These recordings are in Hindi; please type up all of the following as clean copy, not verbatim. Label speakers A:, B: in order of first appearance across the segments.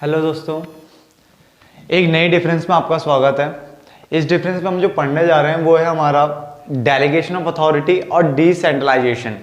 A: हेलो दोस्तों, एक नई डिफरेंस में आपका स्वागत है। इस डिफरेंस में हम जो पढ़ने जा रहे हैं वो है हमारा डेलीगेशन ऑफ अथॉरिटी और डिसेंट्रलाइजेशन।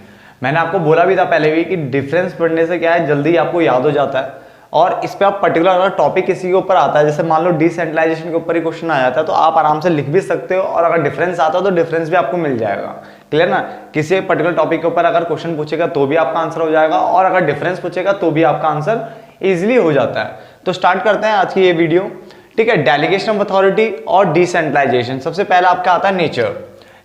A: मैंने आपको बोला भी था पहले भी कि डिफरेंस पढ़ने से क्या है, जल्दी आपको याद हो जाता है। और इस पे आप पर्टिकुलर अगर टॉपिक किसी के ऊपर आता है, जैसे मान लो डिसेंट्रलाइजेशन के ऊपर ही क्वेश्चन आ जाता है, तो आप आराम से लिख भी सकते हो और अगर डिफरेंस आता है तो डिफरेंस भी आपको मिल जाएगा। क्लियर ना? किसी एक पर्टिकुलर टॉपिक के ऊपर अगर क्वेश्चन पूछेगा तो भी आपका आंसर हो जाएगा और अगर डिफरेंस पूछेगा तो भी आपका आंसर इजिली हो जाता है। तो स्टार्ट करते हैं आज की ये वीडियो। ठीक है, डेलीगेशन ऑफ अथॉरिटी और डिसेंट्रलाइजेशन। सबसे पहला आपका आता है नेचर।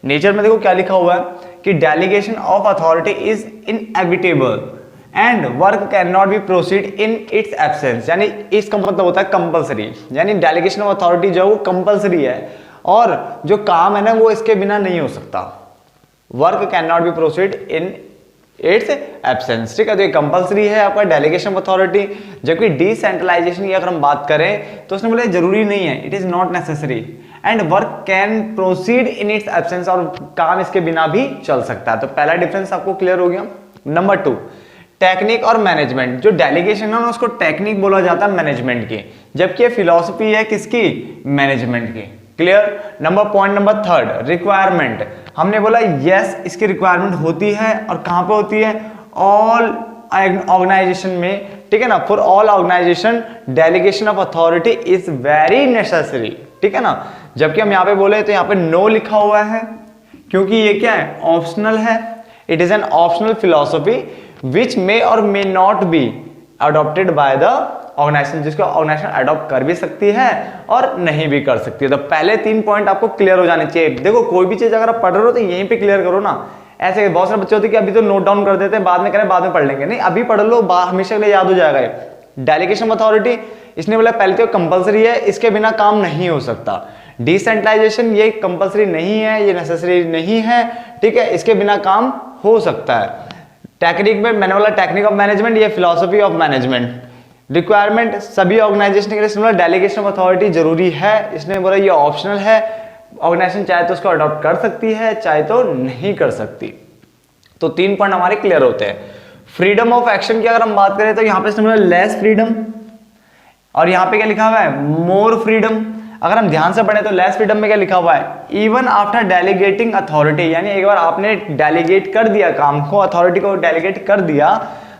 A: नेचर में देखो क्या लिखा हुआ है कि delegation of authority is inevitable and work can not be proceed in its absence. यानी इसका मतलब होता है कंपलसरी, यानी डेलीगेशन ऑफ अथॉरिटी जो है वो कंपलसरी है और जो काम है ना वो इसके बिना नहीं हो सकता। Work can not be proceed in its absence. ठीक है, तो ये कंपलसरी है आपका डेलीगेशन ऑफ अथॉरिटी। जबकि डिसेंट्रलाइजेशन की अगर हम बात करें तो उसने बोला जरूरी नहीं है, it is not necessary and work can proceed in its absence, और काम इसके बिना भी चल सकता है। तो पहला डिफरेंस आपको क्लियर हो गया। नंबर 2, टेक्निक और मैनेजमेंट। जो डेलीगेशन है ना उसको टेक्निक बोला जाता है मैनेजमेंट की, जबकि ये फिलॉसफी है किसकी? मैनेजमेंट की। क्लियर? Point number 3, requirement. हमने बोला यस इसकी रिक्वायरमेंट होती है और कहां पे होती है? ऑल ऑर्गेनाइजेशन में। ठीक है ना, for all organisation delegation of authority is very necessary. ठीक है ना, जबकि हम यहां पे बोले तो यहां पे नो लिखा हुआ है क्योंकि ये क्या है? ऑप्शनल है। It is an optional philosophy which may और may not be adopted by the organization, जिसको ऑर्गेनाइजेशन अडॉप्ट कर भी सकती है और नहीं भी कर सकती है। तो पहले 3 पॉइंट आपको क्लियर हो जाने चाहिए। देखो कोई भी चीज अगर आप पढ़ रहे हो तो यहीं पे क्लियर करो ना। ऐसे बहुत सारे बच्चे होते हैं कि अभी तो नोट डाउन कर देते हैं, बाद में करें, बाद में पढ़ लेंगे। नहीं, अभी पढ़ लो, हमेशा के लिए याद हो जाएगा। डेलीगेशन अथॉरिटी इसने बोला पहले तो कंपलसरी है, इसके बिना काम नहीं हो सकता। डिसेंट्रलाइजेशन ये कंपलसरी नहीं है, ये नेसेसरी नहीं है। ठीक है, इसके बिना काम हो सकता है। टेक्निक में मैंने बोला टेक्निक ऑफ मैनेजमेंट, ये फिलॉसफी ऑफ मैनेजमेंट। रिक्वायरमेंट सभी ऑर्गेनाइजेशन के लिए डेलीगेशन ऑफ अथॉरिटी जरूरी है, इसने बोला ये ऑप्शनल है। ऑर्गेनाइजेशन चाहे तो उसको अडॉप्ट कर सकती है, चाहे तो नहीं कर सकती। तो 3 पॉइंट हमारे क्लियर होते हैं। फ्रीडम ऑफ एक्शन की अगर हम बात करें तो यहां पे इसने बोला लेस फ्रीडम और यहां पे क्या लिखा हुआ है? More freedom. अगर हम ध्यान से पढ़े तो लेस फ्रीडम में क्या लिखा हुआ है? इवन आफ्टर डेलीगेटिंग अथॉरिटी, यानी एक बार आपने डेलीगेट कर दिया काम को, अथॉरिटी को डेलीगेट कर दिया,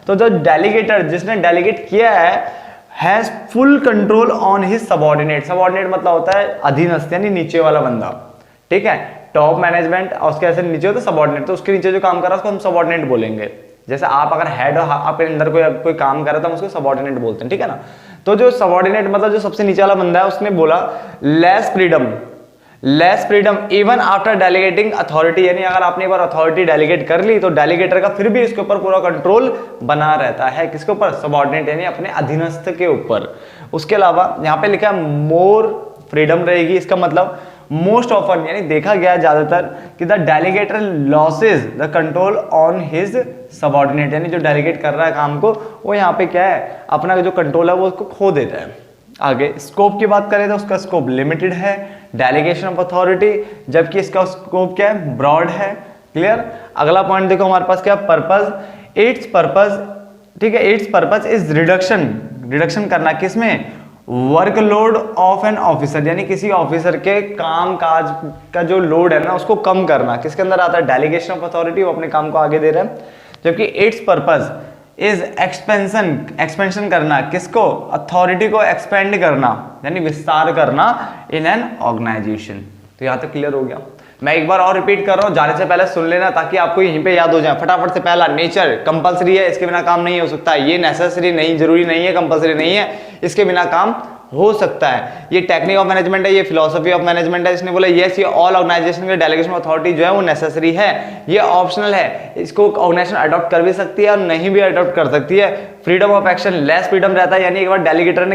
A: तो जो डेलीगेटर जिसने डेलीगेट किया है has full control on his subordinate. Subordinate मतलब होता है अधीनस्थ, यानी नीचे वाला बंदा। ठीक है, टॉप मैनेजमेंट और उसके ऐसे नीचे होता है सबऑर्डिनेट, तो उसके नीचे जो काम कर रहा है उसको हम सबऑर्डिनेट बोलेंगे। जैसे आप अगर हेड और आपके अंदर कोई काम कर रहा है तो हम उसको सबऑर्डिनेट बोलते हैं। ठीक है ना, तो जो सबऑर्डिनेट मतलब जो सबसे नीचे वाला बंदा है उसने बोला less freedom even after delegating authority, यानी अगर आपने एक बार अथॉरिटी डेलीगेट कर ली तो डेलीगेटर का फिर भी इसके ऊपर पूरा कंट्रोल बना रहता है। किसके ऊपर? सबऑर्डिनेट, यानी अपने अधीनस्थ के ऊपर। उसके अलावा यहाँ पे लिखा है मोर फ्रीडम रहेगी। इसका मतलब मोस्ट ऑफन, यानी देखा गया ज्यादातर कि the delegator losses the control on his subordinate, यानी जो डेलीगेट कर रहा है काम को वो यहाँ पे क्या है? अपना जो कंट्रोल है वो उसको खो देता है। आगे स्कोप की बात करें तो उसका स्कोप लिमिटेड है डेलीगेशन ऑफ अथॉरिटी, जबकि इसका स्कोप क्या है? ब्रॉड है। क्लियर? अगला पॉइंट देखो हमारे पास क्या? पर्पस। इट्स पर्पस, ठीक है, इट्स पर्पस इज रिडक्शन करना किसमें? वर्कलोड ऑफ एन ऑफिसर, यानी किसी ऑफिसर के काम काज का जो लोड है ना उसको कम करना। किसके अंदर आता है? डेलीगेशन ऑफ अथॉरिटी, वो अपने काम को आगे दे रहा है। जबकि इट्स पर्पस इज एक्सपेंशन करना, किसको? अथॉरिटी को एक्सपेंड करना, यानी विस्तार करना इन एन ऑर्गेनाइजेशन। तो यहां तक क्लियर हो गया। मैं एक बार और रिपीट कर रहा हूं, जाने से पहले सुन लेना ताकि आपको यहीं पे याद हो जाए फटाफट से। पहला, नेचर कंपलसरी है, इसके बिना काम नहीं हो सकता। ये नेसेसरी नहीं, जरूरी नहीं है, कंपलसरी नहीं है, इसके बिना काम हो सकता है। ये टेक्निक ऑफ मैनेजमेंट है, ये फिलॉसफी ऑफ मैनेजमेंट है। इसने बोला यस ये ऑल ऑर्गेनाइजेशन के डेलीगेशन अथॉरिटी जो है वो नेसेसरी है, ये ऑप्शनल है, इसको ऑर्गेनाइजेशन अडॉप्ट कर भी सकती है और नहीं भी अडॉप्ट कर सकती है। Freedom of action, less freedom रहता है, यानी एक बार डेलीगेटर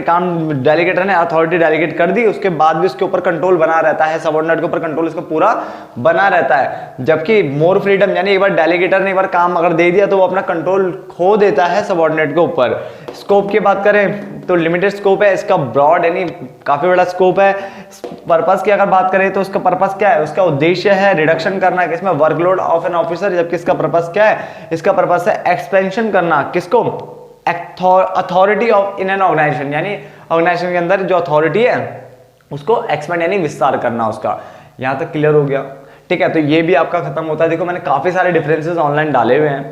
A: ने अथॉरिटी डेलीगेट कर दी उसके बाद भी उसके ऊपर कंट्रोल बना रहता है, सबऑर्डिनेट के ऊपर कंट्रोल इसका पूरा बना रहता है। जबकि मोर फ्रीडम, यानी एक बार डेलीगेटर ने एक बार काम अगर दे दिया तो वो अपना कंट्रोल खो देता है सबऑर्डिनेट के ऊपर। स्कोप की बात करें तो लिमिटेड स्कोप है, इसका ब्रॉड यानी काफी बड़ा स्कोप है। पर्पस की अगर बात करें तो उसका पर्पस क्या है? उसका उद्देश्य है रिडक्शन करना, किसमें? Workload of an officer. जबकि इसका पर्पस क्या है? इसका पर्पस है एक्सपेंशन करना, किसको? Authority of in an organization, यानी ऑर्गेनाइजेशन के अंदर जो अथॉरिटी है उसको एक्सपेंड यानी विस्तार करना उसका। यहाँ तक क्लियर हो गया, ठीक है। तो ये भी आपका खत्म होता है। देखो मैंने काफी सारे डिफरेंसेस ऑनलाइन डाले हुए हैं,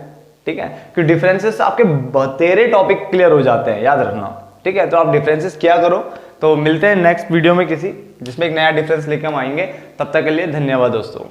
A: ठीक है, कि डिफरेंसेस आपके बतेरे टॉपिक क्लियर हो जाते हैं, याद रखना, ठीक है। तो आप डिफरेंसेस क्या करो। तो मिलते हैं नेक्स्ट वीडियो में किसी जिसमें एक नया डिफरेंस लेकर हम आएंगे। तब तक के लिए धन्यवाद दोस्तों।